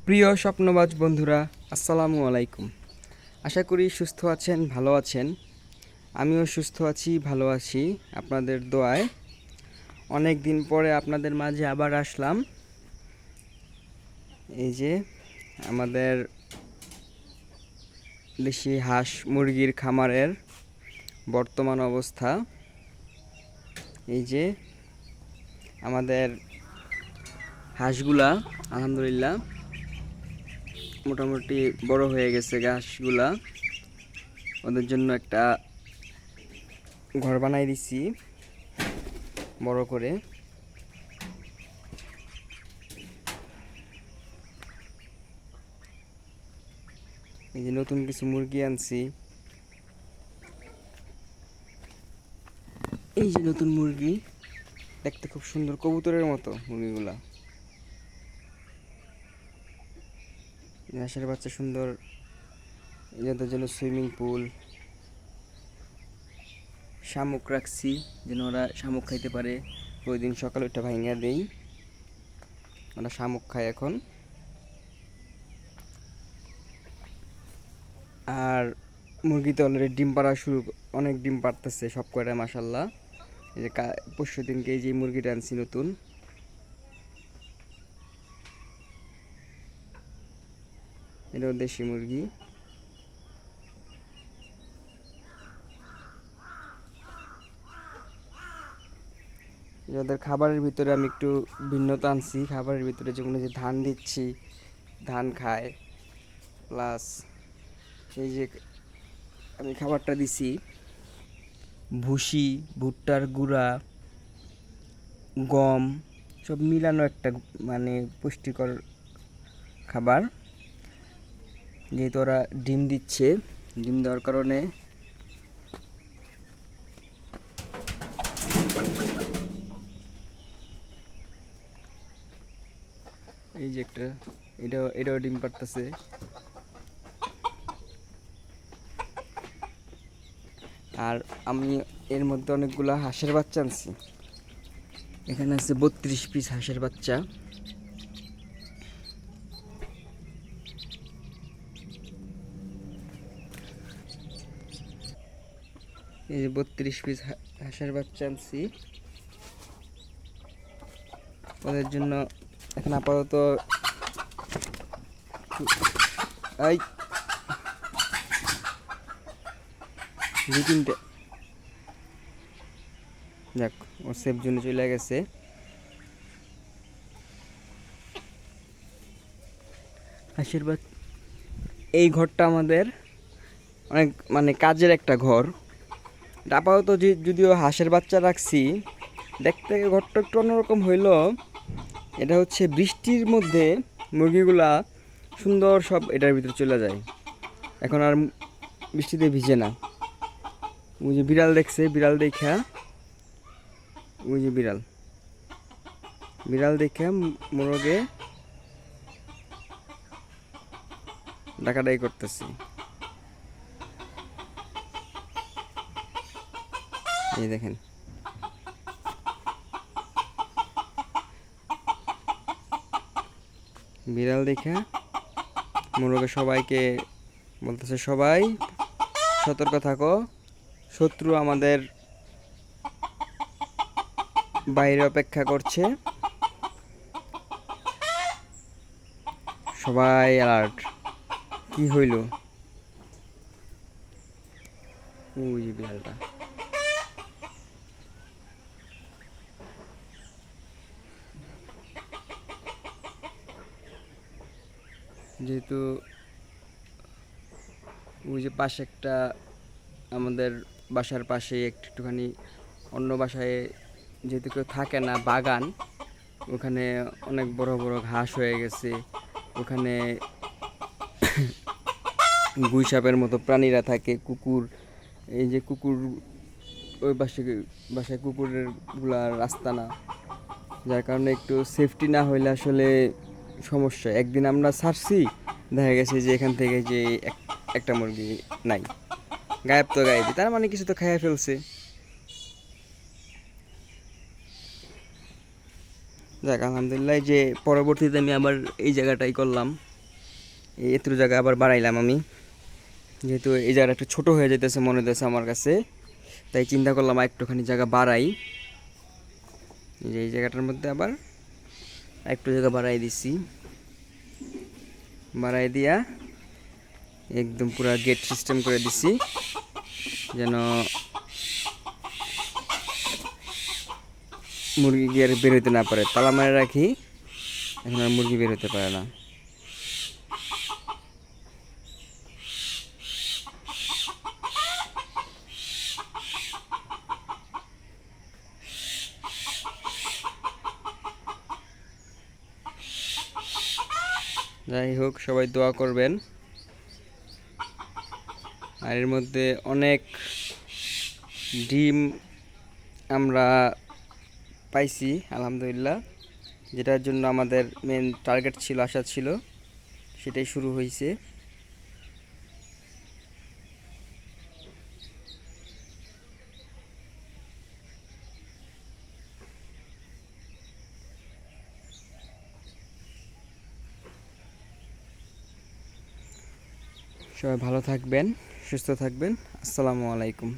প্রিয় স্বপ্নবাজ বন্ধুরা, আসসালামু আলাইকুম। আশা করি সুস্থ আছেন, ভালো আছেন। আমিও সুস্থ আছি, ভালো আছি আপনাদের দোয়ায়। অনেক দিন পরে আপনাদের মাঝে আবার আসলাম। এই যে আমাদের দেশি হাঁস মুরগির খামারের বর্তমান অবস্থা। এই যে আমাদের হাঁসগুলা আলহামদুলিল্লাহ মোটামুটি বড় হয়ে গেছে। ঘাসগুলা ওদের জন্য একটা ঘর বানাই দিছি বড় করে। এই যে নতুন কিছু মুরগি আনছি। এই যে নতুন মুরগি, দেখতে খুব সুন্দর, কবুতরের মতো মুরগিগুলা। হাঁসের বাচ্চা সুন্দর, এদের জন্য সুইমিং পুল, শামুক রাখছি যেন ওরা শামুক খাইতে পারে। প্রতিদিন সকালে ওটা ভাঙিয়া দেই, ওরা শামুক খায় এখন। আর মুরগি তো অলরেডি ডিম পাড়া অনেক ডিম পাড়তেছে সব কয়টা মাশাল্লাহ। এই যে পরশু দিনকে এই যে মুরগিটা আনছি নতুন, এটাও দেশি মুরগি। ওদের খাবারের ভিতরে আমি একটু ভিন্নতা আনছি। খাবারের ভিতরে যেমন যে ধান দিচ্ছি, ধান খায়, প্লাস এই যে আমি খাবারটা দিছি ভুসি, ভুট্টার গুঁড়া, গম, সব মিলানো একটা মানে পুষ্টিকর খাবার। যেহেতু ওরা ডিম দিচ্ছে, ডিম দেওয়ার কারণে এই যে একটা এটাও ডিম পাড়তেছে। আর আমি এর মধ্যে অনেকগুলো হাঁসের বাচ্চা আনছি। এখানে আছে 32 পিস হাঁসের বাচ্চা। এই যে 32 পিস হাঁসের বাচ্চা আনছি ওদের জন্য। এখন আপাতত এই 2-3টে যাক, ওর সেফ জন্য চলে গেছে। হাঁসের বাচ্চা, এই ঘরটা আমাদের অনেক মানে কাজের একটা ঘর। আপাতত যদিও হাঁসের বাচ্চা রাখছি, দেখতে ঘরটা একটু অন্যরকম হইলো। এটা হচ্ছে বৃষ্টির মধ্যে মুরগিগুলা সুন্দর সব এটার ভিতরে চলে যায়, এখন আর বৃষ্টিতে ভিজে না। ওই যে বিড়াল দেখছে, বিড়াল দেখা, ওই যে বিড়াল বিড়াল দেখে মোরগে ডাকাডাকি করতেছি। এই দেখেন, বিড়াল দেখে মোরগে সবাইকে বলতেছে, সবাই সতর্ক থাকো, শত্রু আমাদের বাইরে অপেক্ষা করছে, সবাই অ্যালার্ট। কি হইল? ওই যে বিড়ালটা, যেহেতু ওই যে পাশে একটা আমাদের বাসার পাশে একটুখানি অন্য বাসায় যেহেতু কেউ থাকে না, বাগান, ওখানে অনেক বড় বড় ঘাস হয়ে গেছে। ওখানে গুইসাপের মতো প্রাণীরা থাকে, কুকুর। এই যে কুকুর, ওই বাসায় কুকুরের গুলা রাস্তা না, যার কারণে একটু সেফটি না হইলে আসলে সমস্যা। একদিন আমরা ছাড়ছি, দেখা গেছে যে এখান থেকে যে একটা মুরগি নাই, গায়েব তো গায়েবই, তার মানে কিছু তো খাইয়া ফেলছে। যাক আলহামদুলিল্লাহ, যে পরবর্তীতে আমি আবার এই জায়গাটাই করলাম। এই এত জায়গা আবার বাড়াইলাম আমি, যেহেতু এই জায়গাটা একটু ছোটো হয়ে যেতেছে মনে হতেছে আমার কাছে, তাই চিন্তা করলাম আর একটুখানি জায়গা বাড়াই। এই যে এই জায়গাটার মধ্যে আবার একটু জায়গা বাড়াই দিছি, বাড়াই দিয়া একদম পুরো গেট সিস্টেম করে দিছি, যেন মুরগি আর বের হতে না পারে। তালা মারে রাখি, এখন আর মুরগি বের হতে পারে না। যাই হোক, সবাই দোয়া করবেন। আর এর মধ্যে অনেক ডিম আমরা পাইছি আলহামদুলিল্লাহ, যেটার জন্য আমাদের মেন টার্গেট ছিল, আশা ছিল, সেটাই শুরু হয়েছে। সবাই ভালো থাকবেন, সুস্থ থাকবেন। আসসালামু আলাইকুম।